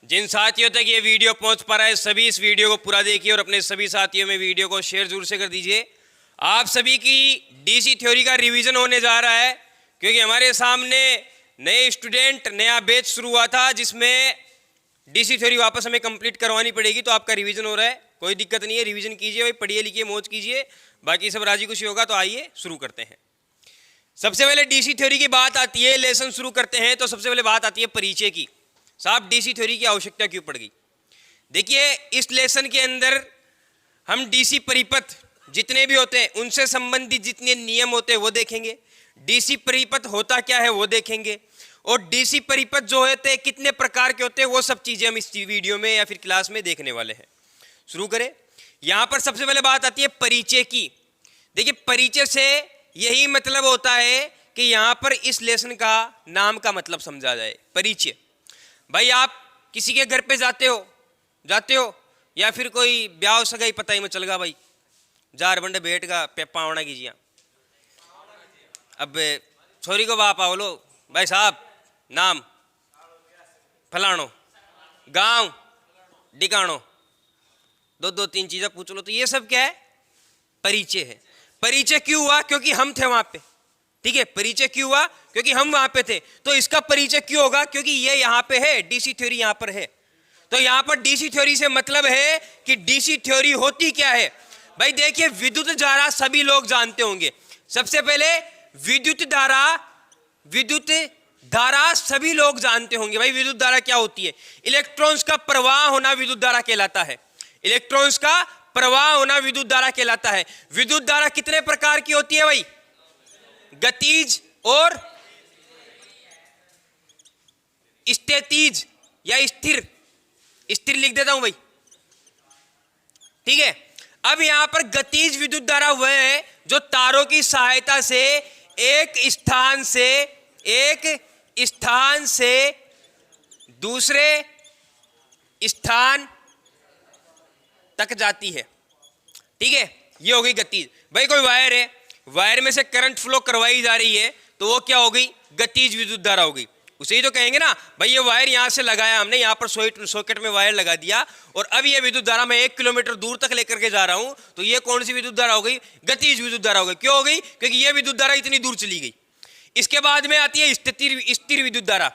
जिन साथियों तक ये वीडियो पहुंच पा रहा है सभी इस वीडियो को पूरा देखिए और अपने सभी साथियों में वीडियो को शेयर जरूर से कर दीजिए। आप सभी की डीसी थ्योरी का रिवीजन होने जा रहा है क्योंकि हमारे सामने नए स्टूडेंट नया बैच शुरू हुआ था जिसमें डीसी थ्योरी वापस हमें कंप्लीट करवानी पड़ेगी। तो आपका रिवीजन हो रहा है, कोई दिक्कत नहीं है, रिवीजन कीजिए भाई, पढ़िए लिखिए मौज कीजिए, बाकी सब राजी खुशी होगा। तो आइए शुरू करते हैं। सबसे पहले डीसी थ्योरी की बात आती है, लेसन शुरू करते हैं तो सबसे पहले बात आती है परिचय की। साहब डीसी थ्योरी की आवश्यकता क्यों पड़ गई? देखिए इस लेसन के अंदर हम डीसी परिपथ जितने भी होते हैं उनसे संबंधित जितने नियम होते हैं वो देखेंगे, डीसी परिपथ होता क्या है वो देखेंगे, और डीसी परिपथ जो होते हैं कितने प्रकार के होते हैं वो सब चीजें हम इस वीडियो में या फिर क्लास में देखने वाले हैं। शुरू करें। यहां पर सबसे पहले बात आती है परिचय की। देखिए परिचय से यही मतलब होता है कि यहां पर इस लेसन का नाम का मतलब समझा जाए। परिचय भाई, आप किसी के घर पे जाते हो या फिर कोई ब्याह सगाई पता ही में चल गया भाई, जार बंडे भेंट का पावना कीजिए। अब छोरी को बाप आओ लो भाई साहब, नाम फलानो, गांव डिकानो, दो तीन चीजें पूछ लो। तो ये सब क्या है? परिचय है। परिचय क्यों हुआ? क्योंकि हम थे वहां पे। ठीक है, परिचय क्यों हुआ? क्योंकि हम वहां पे थे। तो इसका परिचय क्यों होगा? क्योंकि ये यहां पे है, डीसी थ्योरी यहां पर है। तो यहां पर डीसी थ्योरी से मतलब है कि डीसी थ्योरी होती क्या है। भाई देखिए विद्युत धारा सभी लोग जानते होंगे। सबसे पहले विद्युत धारा सभी लोग जानते होंगे। भाई विद्युत धारा क्या होती है? इलेक्ट्रॉन्स का प्रवाह होना विद्युत धारा कहलाता है। इलेक्ट्रॉन्स का प्रवाह होना विद्युत धारा कहलाता है। विद्युत धारा कितने प्रकार की होती है भाई? गतिज और स्थितिज या स्थिर लिख देता हूं भाई। ठीक है, अब यहां पर गतिज विद्युत धारा वह है जो तारों की सहायता से एक स्थान से दूसरे स्थान तक जाती है। ठीक है, ये हो गई गतिज। भाई कोई वायर है, वायर में से करंट फ्लो करवाई जा रही है तो वो क्या हो गई? गतिज विद्युत धारा हो गई। उसे ही तो कहेंगे ना भाई, ये वायर यहां से लगाया हमने, यहां पर सॉकेट में वायर लगा दिया और अब ये विद्युत धारा मैं 1 किलोमीटर दूर तक लेकर के जा रहा हूं, तो ये कौन सी विद्युत धारा हो गई? गतिज विद्युत धारा हो गई। क्यों हो गई? क्योंकि ये विद्युत धारा इतनी दूर चली गई। इसके बाद में आती है स्थिर विद्युत धारा।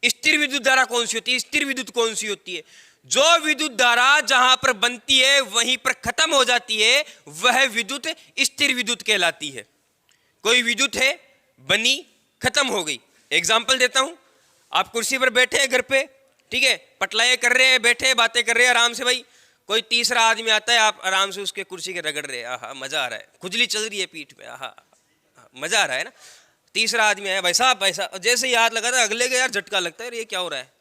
स्थिर विद्युत धारा कौन सी होती है? स्थिर विद्युत कौन सी होती है? जो विद्युत धारा जहां पर बनती है वहीं पर खत्म हो जाती है, वह विद्युत स्थिर विद्युत कहलाती है। कोई विद्युत है, बनी, खत्म हो गई। एग्जाम्पल देता हूं, आप कुर्सी पर बैठे हैं घर पे, ठीक है, पटलाए कर रहे हैं, बैठे बातें कर रहे हैं आराम से। भाई कोई तीसरा आदमी आता है, आप आराम से उसके कुर्सी के रगड़ रहे हैं, आहा मजा आ रहा है, खुजली चल रही है पीठ में, आहा मजा आ रहा है ना। तीसरा आदमी आया, भाई साहब जैसे ही हाथ लगाता है अगले का यार झटका लगता है, ये क्या हो रहा है?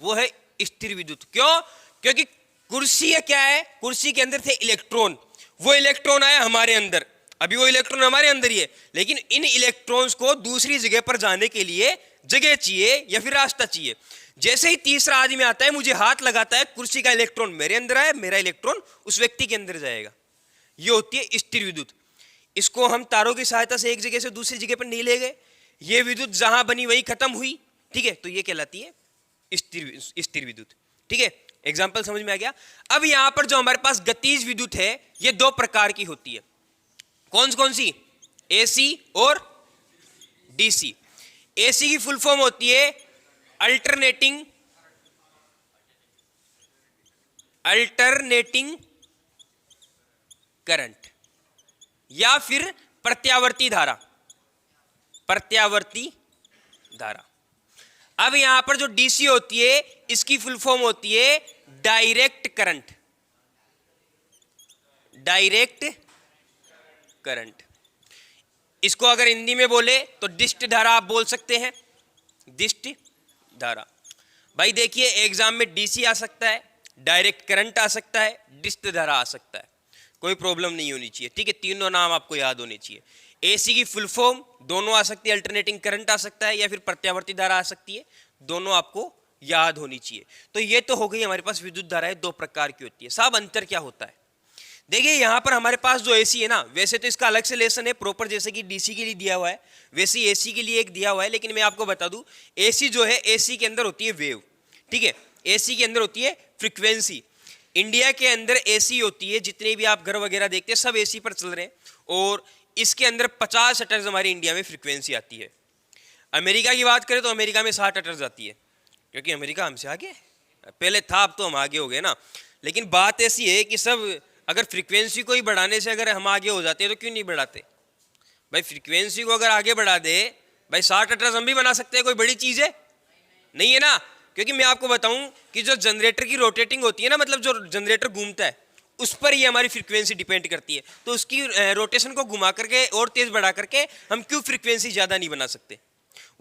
वो है स्थिर विद्युत। क्यों? क्योंकि कुर्सी क्या है? कुर्सी के अंदर थे इलेक्ट्रॉन, वो इलेक्ट्रॉन आया हमारे अंदर, अभी वो इलेक्ट्रॉन हमारे अंदर ही है, लेकिन इन इलेक्ट्रॉन्स को दूसरी जगह पर जाने के लिए जगह चाहिए या फिर रास्ता चाहिए। जैसे ही तीसरा आदमी आता है, मुझे हाथ लगाता है, कुर्सी का इलेक्ट्रॉन मेरे अंदर आया, मेरा इलेक्ट्रॉन उस व्यक्ति के अंदर जाएगा। ये होती है स्थिर विद्युत। इसको हम तारों की सहायता से एक जगह से दूसरी जगह पर नहीं ले गए, ये विद्युत जहां बनी वही खत्म हुई। ठीक है, तो ये कहलाती है स्थिर विद्युत। ठीक है, एग्जाम्पल समझ में आ गया। अब यहां पर जो हमारे पास गतिज विद्युत है ये 2 प्रकार की होती है। कौन सी? एसी और डीसी। एसी की फुल फॉर्म होती है अल्टरनेटिंग करंट या फिर प्रत्यावर्ती धारा। अब यहां पर जो डीसी होती है इसकी फुल फॉर्म होती है डायरेक्ट करंट। इसको अगर हिंदी में बोले तो डिस्ट धारा आप बोल सकते हैं, डिस्ट धारा। भाई देखिए एग्जाम में डीसी आ सकता है, डायरेक्ट करंट आ सकता है, डिस्ट धारा आ सकता है, कोई प्रॉब्लम नहीं होनी चाहिए। ठीक है, तीनों नाम आपको याद होने चाहिए। एसी की फुल फॉर्म दोनों आ सकती है, अल्टरनेटिंग करंट आ सकता है या फिर प्रत्यावर्ती धारा आ सकती है, दोनों आपको याद होनी चाहिए। तो ये तो हो गई हमारे पास विद्युत धाराएं 2 प्रकार की होती है। साहब अंतर क्या होता है? देखिए यहां पर हमारे पास जो एसी है ना, वैसे तो इसका अलग से लेसन है प्रॉपर, जैसे कि डीसी के लिए दिया हुआ है वैसे ही एसी के लिए एक दिया हुआ है, लेकिन मैं आपको बता दूं एसी जो है, एसी के अंदर होती है वेव। ठीक है, एसी के अंदर होती है फ्रीक्वेंसी। इंडिया के अंदर एसी होती है, जितने भी आप घर वगैरह देखते हैं सब एसी पर चल रहे हैं, और इसके अंदर 50 हर्ट्ज हमारे इंडिया में फ्रीक्वेंसी आती है। अमेरिका की बात करें तो अमेरिका में 60 हर्ट्ज आती है, क्योंकि अमेरिका हमसे आगे है, पहले था अब तो हम आगे हो गए ना। लेकिन बात ऐसी है कि सब अगर फ्रीक्वेंसी को ही बढ़ाने से अगर हम आगे हो जाते हैं तो क्यों नहीं बढ़ाते भाई? फ्रीक्वेंसी को अगर आगे बढ़ा दे भाई, 60 हर्ट्ज हम भी बना सकते हैं, कोई बड़ी चीज है नहीं है ना। क्योंकि मैं आपको बताऊं कि जो जनरेटर की रोटेटिंग होती है ना, मतलब जो जनरेटर घूमता है उस पर ये हमारी फ्रीक्वेंसी डिपेंड करती है। तो उसकी रोटेशन को घुमा करके और तेज बढ़ा करके हम क्यों फ्रीक्वेंसी ज्यादा नहीं बना सकते?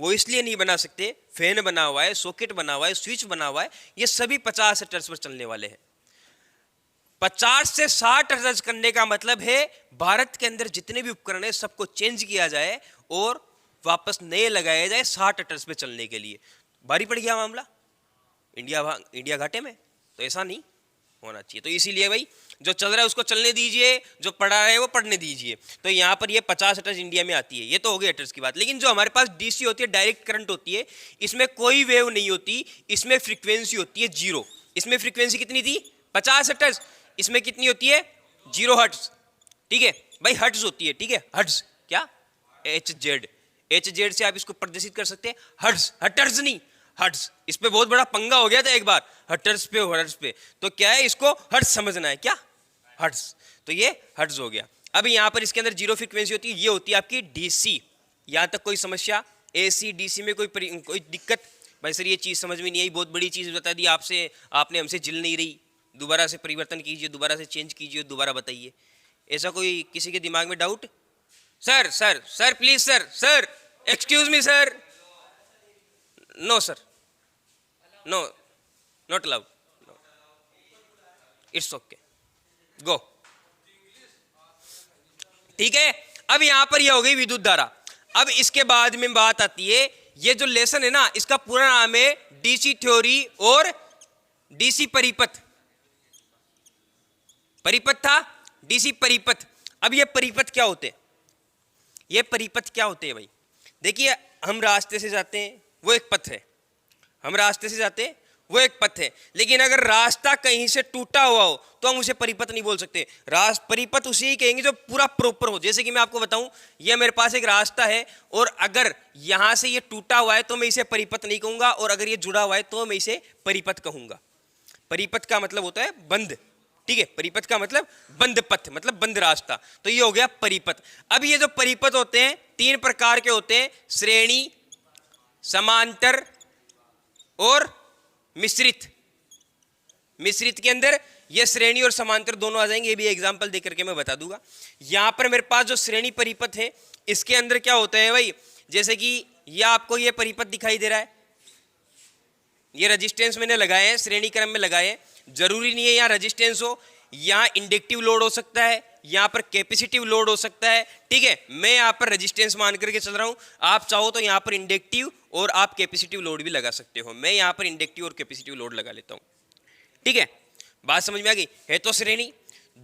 वो इसलिए नहीं बना सकते, फैन बना हुआ है, सॉकेट बना हुआ है, स्विच बना हुआ है, ये सभी 50 हर्ट्ज पर चलने वाले हैं। 50 से 60 हर्ट्ज करने का मतलब है भारत के अंदर जितने भी उपकरण है सबको चेंज किया जाए और वापस नए लगाए जाए 60 हर्ट्ज पे चलने के लिए। भारी पड़ गया मामला, इंडिया घाटे में, तो ऐसा नहीं होना चाहिए। तो इसीलिए भाई जो चल रहा है उसको चलने दीजिए, जो पढ़ा है वो पढ़ने दीजिए। तो यहाँ पर ये 50 हर्ट्ज इंडिया में आती है, ये तो हो गई हर्ट्ज की बात। लेकिन जो हमारे पास डीसी होती है, डायरेक्ट करंट होती है, इसमें कोई वेव नहीं होती, इसमें फ्रीक्वेंसी होती है 0। इसमें फ्रीक्वेंसी कितनी थी? 50 हर्ट्ज। इसमें कितनी होती है? 0 हर्ट्ज। ठीक है भाई, हर्ट्ज होती है, ठीक है, हर्ट्ज क्या? HZ से आप इसको प्रदर्शित कर सकते हैं, हर्ट्ज, हर्ट्ज नहीं, हर्ट्ज। इस पे बहुत बड़ा पंगा हो गया था एक बार, हर्ट्ज पे। तो क्या है, इसको हर्ट्ज समझना है, क्या? हर्ट्ज। तो ये हर्ट्ज हो गया। अब यहाँ पर इसके अंदर 0 फ्रीक्वेंसी होती है, ये होती है आपकी डीसी। यहाँ तक कोई समस्या? एसी डीसी में कोई दिक्कत? भाई सर ये चीज समझ में नहीं आई, बहुत बड़ी चीज बता दी आपसे, आपने हमसे जिल नहीं रही, दोबारा से परिवर्तन कीजिए, दोबारा से चेंज कीजिए, दोबारा बताइए। ऐसा कोई किसी के दिमाग में doubt? Sir please sir excuse me sir, no sir, no, not allowed, it's okay, go. ठीक है, अब यहां पर यह हो गई विद्युत धारा। अब इसके बाद में बात आती है, ये जो लेसन है ना, इसका पूरा नाम है डीसी थ्योरी और डीसी परिपथ। परिपथ था, डीसी परिपथ। अब ये परिपथ क्या होते हैं? ये परिपथ क्या होते हैं भाई? देखिए, हम रास्ते से जाते हैं, वो एक पथ है, हम रास्ते से जाते हैं, वो एक पथ है। लेकिन अगर रास्ता कहीं से टूटा हुआ हो तो हम उसे परिपथ नहीं बोल सकते। परिपथ उसे ही कहेंगे जो पूरा प्रॉपर हो। जैसे कि मैं आपको बताऊं, ये मेरे पास एक रास्ता है और अगर यहां से ये टूटा हुआ है तो मैं इसे परिपथ नहीं कहूंगा, और अगर ये जुड़ा हुआ है तो मैं इसे परिपथ कहूंगा। परिपथ का मतलब होता है बंद, ठीक है, परिपथ का मतलब बंद पथ, मतलब बंद रास्ता। तो ये हो गया परिपथ। अब ये जो परिपथ होते हैं 3 प्रकार के होते हैं, श्रेणी, समांतर और मिश्रित। मिश्रित के अंदर ये श्रेणी और समांतर दोनों आ जाएंगे, ये भी एग्जांपल देकर के मैं बता दूंगा। यहां पर मेरे पास जो श्रेणी परिपथ है, इसके अंदर क्या होता है भाई, जैसे कि ये आपको ये परिपथ दिखाई दे रहा है, ये रेजिस्टेंस मैंने लगाए हैं, श्रेणी क्रम में लगाए हैं। जरूरी नहीं है यहाँ रेजिस्टेंस हो, यहाँ इंडक्टिव लोड हो सकता है, यहाँ पर कैपेसिटिव लोड हो सकता है। ठीक है, मैं यहाँ पर रेजिस्टेंस मान करके चल रहा हूँ, आप चाहो तो यहाँ पर इंडक्टिव और आप कैपेसिटिव लोड भी लगा सकते हो। मैं यहाँ पर इंडक्टिव और कैपेसिटिव लोड लगा लेता हूँ। ठीक है, बात समझ में आ गई? है तो श्रेणी,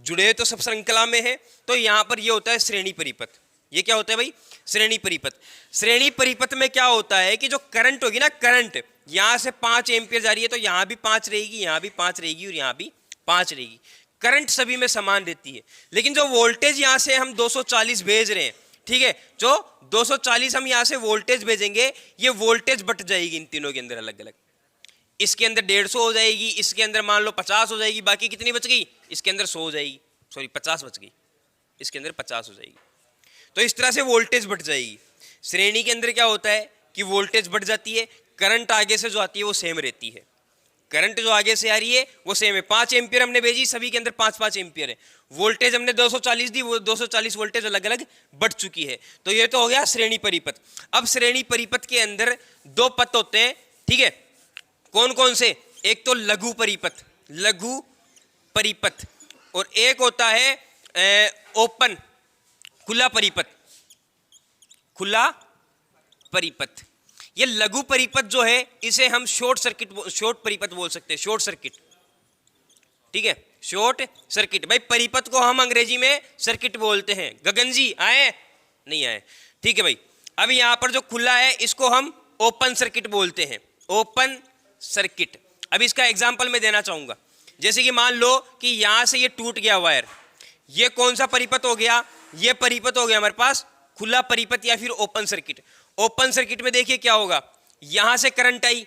जुड़े तो सब श्रृंखला में है, तो यहाँ पर ये होता है श्रेणी परिपथ। ये क्या होता है भाई? श्रेणी परिपथ। श्रेणी परिपथ में क्या होता है कि जो करंट होगी ना, करंट यहां से 5 एम्पियर जा रही है तो यहां भी 5 रहेगी, यहां भी 5 रहेगी और यहां भी 5 रहेगी। करंट सभी में समान रहती है। लेकिन जो वोल्टेज यहां से हम 240 भेज रहे हैं, ठीक है, जो 240 हम यहां से वोल्टेज भेजेंगे, ये वोल्टेज बट जाएगी इन तीनों के अंदर अलग अलग। इसके अंदर 150 हो जाएगी, इसके अंदर मान लो 50 हो जाएगी, बाकी कितनी बच गई? इसके अंदर 100 हो जाएगी, सॉरी 50 बच गई, इसके अंदर 50 हो जाएगी। तो इस तरह से वोल्टेज बढ़ जाएगी। श्रेणी के अंदर क्या होता है कि वोल्टेज बढ़ जाती है, करंट आगे से जो आती है वो सेम रहती है। करंट जो आगे से आ रही है वो सेम है। 5 एम्पियर हमने भेजी, सभी के अंदर 5-5 एम्पियर है। वोल्टेज हमने 240 दी, वो 240 वोल्टेज अलग अलग बढ़ चुकी है। तो ये तो हो गया श्रेणी परिपथ। अब श्रेणी परिपथ के अंदर 2 पथ होते हैं, ठीक है, कौन कौन से? एक तो लघु परिपथ, लघु परिपथ, और एक होता है ओपन, खुला परिपथ, खुला परिपथ। ये लघु परिपथ जो है इसे हम शॉर्ट परिपथ बोल सकते हैं, शॉर्ट सर्किट। ठीक है, शॉर्ट सर्किट। भाई परिपथ को हम अंग्रेजी में सर्किट बोलते हैं। गगन जी आए? नहीं आए? ठीक है भाई। अब यहां पर जो खुला है इसको हम ओपन सर्किट बोलते हैं, ओपन सर्किट। अब इसका एग्जाम्पल मैं देना चाहूंगा। जैसे कि मान लो कि यहां से ये टूट गया वायर, ये कौन सा परिपथ हो गया, ये परिपथ हो गया हमारे पास खुला परिपथ या फिर ओपन सर्किट। ओपन सर्किट में देखिए क्या होगा, यहां से करंट आई,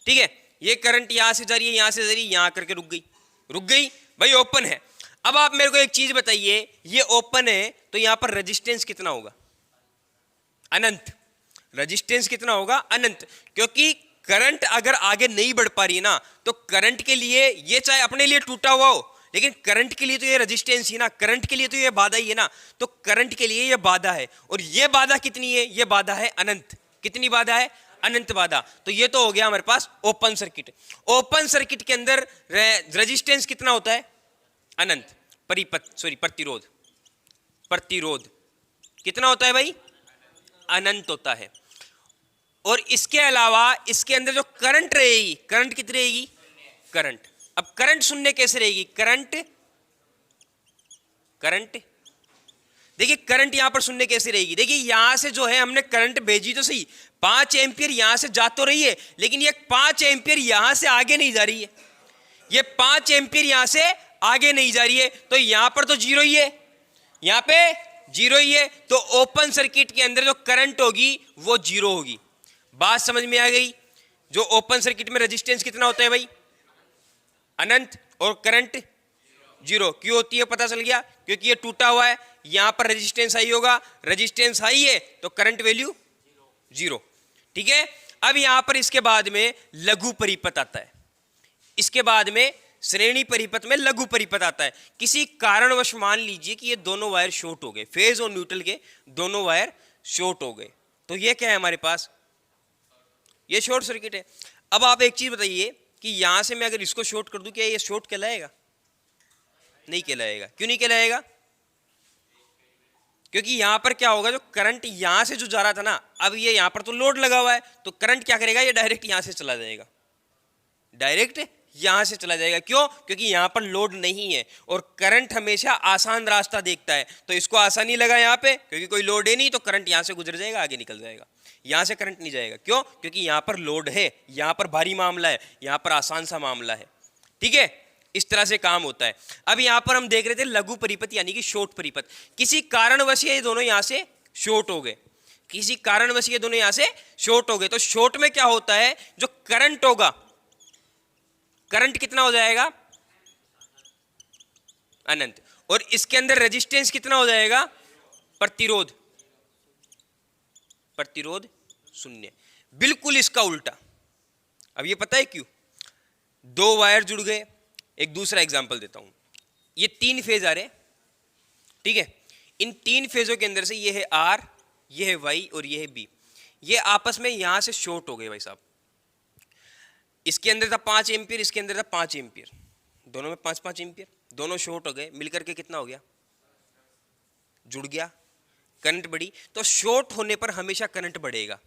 ठीक है, ये करंट यहां से जा रही है, यहां से जा रही है, यहां करके रुक गई भाई, ओपन है। अब आप मेरे को एक चीज बताइए, ये ओपन है तो यहां पर रेजिस्टेंस कितना होगा, अनंत। रेजिस्टेंस कितना होगा, अनंत, क्योंकि करंट अगर आगे नहीं बढ़ पा रही है ना, तो करंट के लिए ये चाहे अपने लिए टूटा हुआ हो, लेकिन करंट के लिए तो ये रेजिस्टेंस ही ना, करंट के लिए तो ये बाधा ही है ना, तो करंट के लिए ये बाधा है, और ये बाधा कितनी है, ये बाधा है अनंत। कितनी बाधा है, अनंत बाधा। तो ये तो हो गया हमारे पास ओपन सर्किट। ओपन सर्किट के अंदर रेजिस्टेंस कितना होता है, अनंत। प्रतिरोध, प्रतिरोध कितना होता है भाई, अनंत होता है। और इसके अलावा इसके अंदर जो करंट रहेगी, करंट कितनी रहेगी, करंट। अब करंट शून्य कैसे रहेगी, करंट देखिए करंट यहां पर शून्य कैसे रहेगी, देखिए यहां से जो है हमने करंट भेजी तो सही, 5 एम्पियर यहां से जा तो रही है, लेकिन ये 5 एम्पियर यहां से आगे नहीं जा रही है, ये 5 एम्पियर यहां से आगे नहीं जा रही है, तो यहां पर तो जीरो ही है, यहां पे जीरो ही है, तो ओपन सर्किट के अंदर जो करंट होगी वो जीरो होगी। बात समझ में आ गई। जो ओपन सर्किट में रेजिस्टेंस कितना होता है भाई, अनंत, और करंट जीरो। क्यों होती है पता चल गया, क्योंकि ये टूटा हुआ है, यहां पर रेजिस्टेंस हाई होगा, रेजिस्टेंस हाई है तो करंट वैल्यू जीरो, ठीक है। अब यहां पर इसके बाद में लघु परिपथ आता है, इसके बाद में श्रेणी परिपथ में लघु परिपथ आता है। किसी कारणवश मान लीजिए कि ये दोनों वायर शॉर्ट हो गए, फेज और न्यूट्रल के दोनों वायर शॉर्ट हो गए, तो ये क्या है हमारे पास, ये शॉर्ट सर्किट है। अब आप एक चीज बताइए कि यहां से मैं अगर इसको शॉर्ट कर दूं, क्या ये शॉर्ट कहलाएगा, नहीं कहलाएगा। क्यों नहीं कहलाएगा, क्योंकि यहां पर क्या होगा, जो करंट यहां से जो जा रहा था ना, अब ये यहां पर तो लोड लगा हुआ है, तो करंट क्या करेगा, ये डायरेक्ट यहां से चला जाएगा, डायरेक्ट यहां से चला जाएगा। क्यों, क्योंकि यहां पर लोड नहीं है, और करंट हमेशा आसान रास्ता देखता है, तो इसको आसानी लगा यहां पे, क्योंकि कोई लोड है नहीं, तो करंट यहां से गुजर जाएगा, आगे निकल जाएगा, यहां से करंट नहीं जाएगा। क्यों, क्योंकि यहां पर लोड है, यहां पर भारी मामला है, यहां पर आसान सा मामला है, ठीक है। इस तरह से काम होता है। अब यहां पर हम देख रहे थे लघु परिपथ यानी कि शॉर्ट परिपथ। किसी कारणवश ये दोनों यहां से शॉर्ट हो गए, किसी कारणवश ये दोनों यहां से शॉर्ट हो गए, तो शॉर्ट में क्या होता है, जो करंट होगा, करंट कितना हो जाएगा, अनंत, और इसके अंदर रेजिस्टेंस कितना हो जाएगा, प्रतिरोध, प्रतिरोध शून्य। बिल्कुल इसका उल्टा। अब ये पता है क्यों, दो वायर जुड़ गए। एक दूसरा एग्जांपल देता हूं, ये 3 फेज आ रहे, ठीक है, इन 3 फेजों के अंदर से ये है आर, ये है वाई और ये है बी, ये आपस में यहां से शॉर्ट हो गए भाई साहब। इसके अंदर था 5 एम्पियर, इसके अंदर था 5 एम्पियर, दोनों में 5-5 एम्पियर, दोनों शॉर्ट हो गए, मिलकर के कितना हो गया, जुड़ गया, करंट बढ़ी। तो शॉर्ट होने पर हमेशा करंट बढ़ेगा।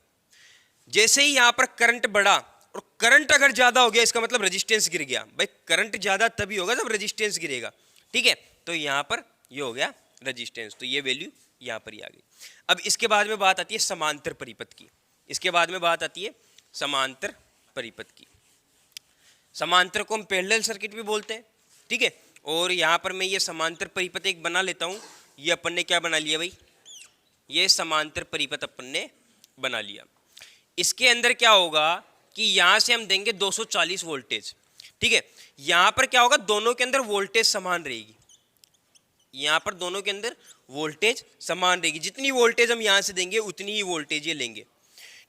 जैसे ही यहां पर करंट बढ़ा, और करंट अगर ज्यादा हो गया, इसका मतलब रेजिस्टेंस गिर गया। भाई करंट ज्यादा तभी होगा जब रेजिस्टेंस गिरेगा, ठीक है। तो यहां पर ये हो गया रेजिस्टेंस, तो ये वैल्यू यहां पर ही आ गई। अब इसके बाद में बात आती है समांतर परिपथ की, इसके बाद में बात आती है समांतर परिपथ की। समांतर को हम पैरेलल सर्किट भी बोलते हैं, ठीक है। और यहां पर मैं ये समांतर परिपथ एक बना लेता हूं। ये अपन ने क्या बना लिया भाई, ये समांतर परिपथ अपन ने बना लिया। इसके अंदर क्या होगा कि यहां से हम देंगे 240 वोल्टेज, ठीक है। यहां पर क्या होगा, दोनों के अंदर वोल्टेज समान रहेगी, यहां पर दोनों के अंदर वोल्टेज समान रहेगी। जितनी वोल्टेज हम यहां से देंगे उतनी ही वोल्टेज ये लेंगे,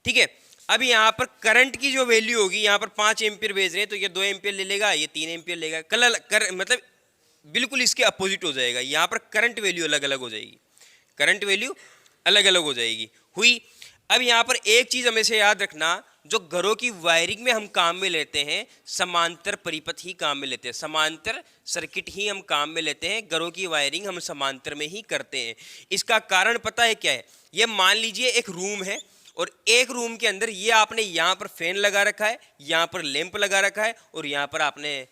ठीक है। अब यहां पर करंट की जो वैल्यू होगी, यहां पर 5 एम्पियर भेज रहे हैं तो ये 2 एम्पियर ले लेगा, ये 3 एम्पियर लेगा, मतलब बिल्कुल इसके अपोजिट हो जाएगा। यहां पर करंट वैल्यू अलग अलग हो जाएगी, करंट वैल्यू अलग अलग हो जाएगी हुई। अब यहां पर एक चीज हमेशा याद रखना, जो घरों की वायरिंग में हम काम में लेते हैं, समांतर परिपथ ही काम में लेते हैं, समांतर सर्किट ही हम काम में लेते हैं, घरों की वायरिंग हम समांतर में ही करते हैं। इसका कारण पता है क्या है, ये मान लीजिए एक रूम है, और एक रूम के अंदर ये आपने यहाँ पर फैन लगा रखा है, यहाँ पर लैंप लगा रखा है, और यहाँ पर आपने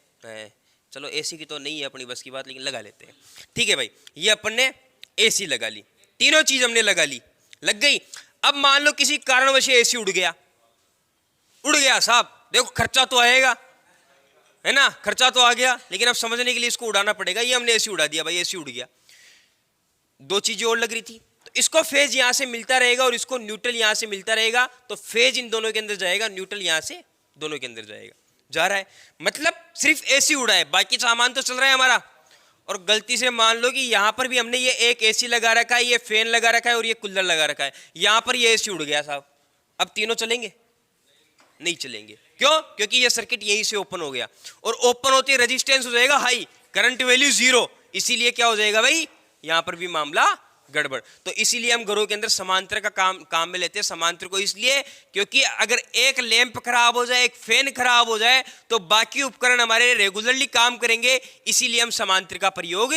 चलो एसी की तो नहीं है अपनी बस की बात, लेकिन लगा लेते हैं, ठीक है भाई। ये अपन ने एसी लगा ली, तीनों चीज हमने लगा ली, लग गई। अब मान लो किसी कारणवश एसी उड़ गया साहब, देखो खर्चा तो आएगा, है ना, खर्चा तो आ गया, लेकिन अब समझने के लिए इसको उड़ाना पड़ेगा। ये हमने एसी उड़ा दिया भाई, एसी उड़ गया। दो चीजें और लग रही थी, तो इसको फेज यहां से मिलता रहेगा और इसको न्यूट्रल यहां से मिलता रहेगा, तो फेज इन दोनों के अंदर जाएगा, न्यूट्रल यहां से दोनों के अंदर जाएगा, जा रहा है। मतलब सिर्फ एसी उड़ा है, बाकी सामान तो चल रहा है हमारा। और गलती से मान लो कि यहां पर भी हमने ये एक एसी लगा रखा है, ये फैन लगा रखा है और ये कूलर लगा रखा है, यहां पर ये एसी उड़ गया साहब, अब तीनों चलेंगे? नहीं चलेंगे। क्यों? क्योंकि ये सर्किट यहीं से ओपन हो गया, और ओपन होते रेजिस्टेंस हो जाएगा हाई, करंट वैल्यू 0, इसीलिए क्या हो जाएगा भाई, यहां पर भी मामला गड़बड़। तो इसीलिए हम घरों के अंदर समांतर का काम में लेते हैं। समांतर को इसलिए क्योंकि अगर एक लैंप खराब हो जाए, एक फैन खराब हो जाए, तो बाकी उपकरण हमारे रेगुलरली काम करेंगे, इसीलिए हम समांतर का प्रयोग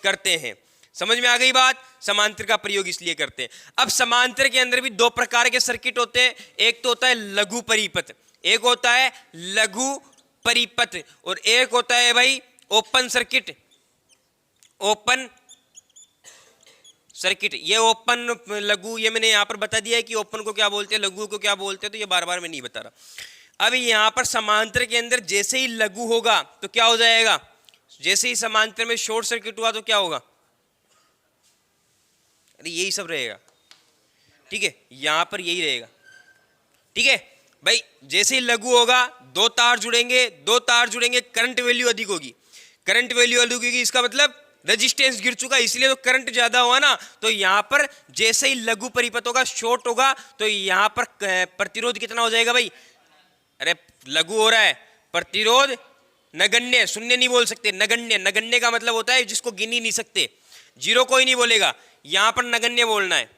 करते हैं। समझ में आ गई बात? समांतर का प्रयोग इसलिए करते हैं। अब समांतर के अंदर भी दो प्रकार के सर्किट होते हैं, एक तो होता है लघु परिपथ, एक होता है लघु परिपथ, और एक होता है भाई ओपन सर्किट। ओपन सर्किट, ये ओपन लघु, ये मैंने यहां पर बता दिया है कि ओपन को क्या बोलते हैं, लघु को क्या बोलते हैं, तो ये बार बार मैं नहीं बता रहा। अब यहां पर समांतर के अंदर जैसे ही लघु होगा तो क्या हो जाएगा, जैसे ही समांतर में शॉर्ट सर्किट हुआ तो क्या होगा, अरे यही सब रहेगा, ठीक है, यहां पर यही रहेगा, ठीक है भाई। जैसे ही लघु होगा, दो तार जुड़ेंगे, करंट वैल्यू अधिक होगी, करंट वैल्यू अधिक होगी, इसका मतलब रेजिस्टेंस गिर चुका, इसलिए तो करंट ज्यादा हुआ ना। तो यहां पर जैसे ही लघु परिपथ होगा, शॉर्ट होगा, तो यहां पर प्रतिरोध कितना हो जाएगा भाई, अरे लघु हो रहा है, प्रतिरोध नगण्य, शून्य नहीं बोल सकते, नगण्य, नगण्य का मतलब होता है जिसको गिन ही नहीं सकते, जीरो कोई नहीं बोलेगा, यहां पर नगण्य बोलना है,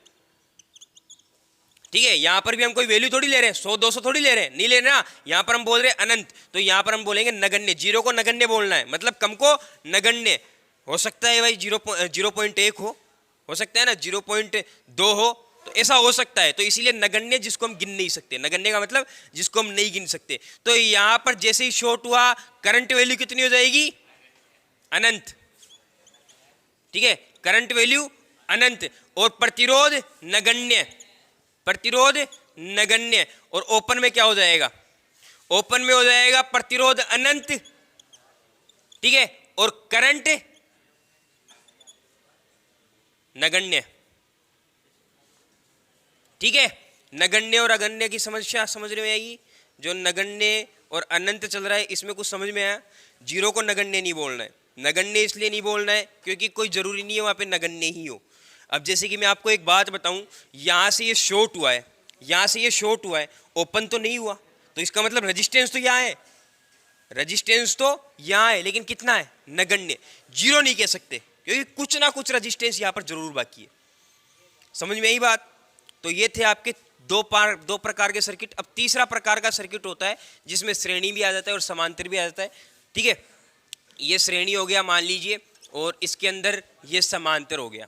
ठीक है। यहां पर भी हम कोई वैल्यू थोड़ी ले रहे हैं, 100 200 थोड़ी ले रहे हैं, नहीं ले रहे ना, यहां पर हम बोल रहे हैं अनंत, तो यहां पर हम बोलेंगे नगण्य, जीरो को नगण्य बोलना है, मतलब कम को नगण्य। हो सकता है भाई 0.1 हो सकता है ना, 0.2 हो, तो ऐसा हो सकता है, तो इसीलिए नगण्य जिसको हम गिन नहीं सकते, नगण्य का मतलब जिसको हम नहीं गिन सकते। तो यहां पर जैसे ही शॉर्ट हुआ, करंट वैल्यू कितनी हो जाएगी, अनंत, ठीक है, करंट वैल्यू अनंत, और प्रतिरोध नगण्य, प्रतिरोध नगण्य। और ओपन में क्या हो जाएगा, ओपन में हो जाएगा प्रतिरोध अनंत, ठीक है, और करंट नगण्य, ठीक है। नगण्य और अगण्य की समस्या समझने में आएगी। जो नगण्य और अनंत चल रहा है इसमें कुछ समझ में आया। जीरो को नगण्य नहीं बोलना है, नगण्य इसलिए नहीं बोलना है क्योंकि कोई जरूरी नहीं है वहां पे नगण्य ही हो। अब जैसे कि मैं आपको एक बात बताऊं, यहां से ये शॉर्ट हुआ है, यहां से ये शॉर्ट हुआ है, ओपन तो नहीं हुआ, तो इसका मतलब रेजिस्टेंस तो यहाँ है, रेजिस्टेंस तो यहाँ है, लेकिन कितना है, नगण्य, जीरो नहीं कह सकते क्योंकि कुछ ना कुछ रेजिस्टेंस यहाँ पर जरूर बाकी है। समझ में आई बात? तो ये थे आपके दो प्रकार के सर्किट। अब तीसरा प्रकार का सर्किट होता है जिसमें श्रेणी भी आ जाता है और समांतर भी आ जाता है, ठीक है। ये श्रेणी हो गया मान लीजिए, और इसके अंदर ये समांतर हो गया,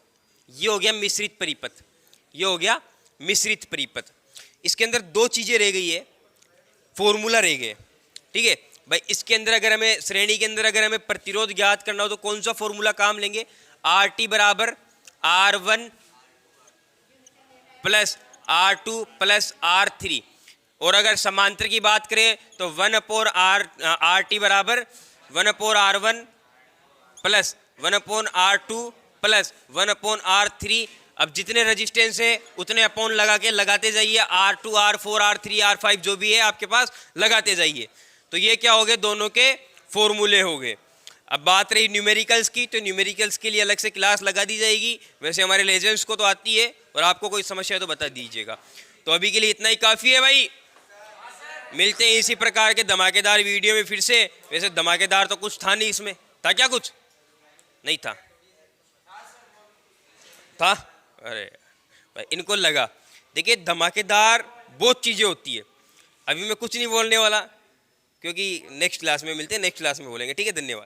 ये हो गया मिश्रित परिपथ, ये हो गया मिश्रित परिपथ। इसके अंदर दो चीजें रह गई है, फॉर्मूला रह गए, ठीक है भाई। इसके अंदर अगर हमें श्रेणी के अंदर अगर हमें प्रतिरोध ज्ञात करना हो तो कौन सा फॉर्मूला काम लेंगे, RT बराबर R1 plus R2 plus R3। और अगर समांतर की बात करें तो 1/RT बराबर 1/R1 plus 1/R2 plus 1/R3। अब जितने रेजिस्टेंस है उतने अपॉन लगा के लगाते जाइए, R2 R4 R3 R5 जो भी है आपके पास लगाते जाइए। तो ये क्या हो गए, दोनों के फॉर्मूले हो गए। अब बात रही न्यूमेरिकल्स की, तो न्यूमेरिकल्स के लिए अलग से क्लास लगा दी जाएगी। वैसे हमारे लेजेंड्स को तो आती है, और आपको कोई समस्या है तो बता दीजिएगा। तो अभी के लिए इतना ही काफ़ी है भाई, मिलते हैं इसी प्रकार के धमाकेदार वीडियो में फिर से। वैसे धमाकेदार तो कुछ था नहीं, इसमें था क्या, कुछ नहीं था, था? अरे भाई इनको लगा, देखिए धमाकेदार बहुत चीज़ें होती है। अभी मैं कुछ नहीं बोलने वाला क्योंकि नेक्स्ट क्लास में मिलते हैं, नेक्स्ट क्लास में बोलेंगे, ठीक है। धन्यवाद।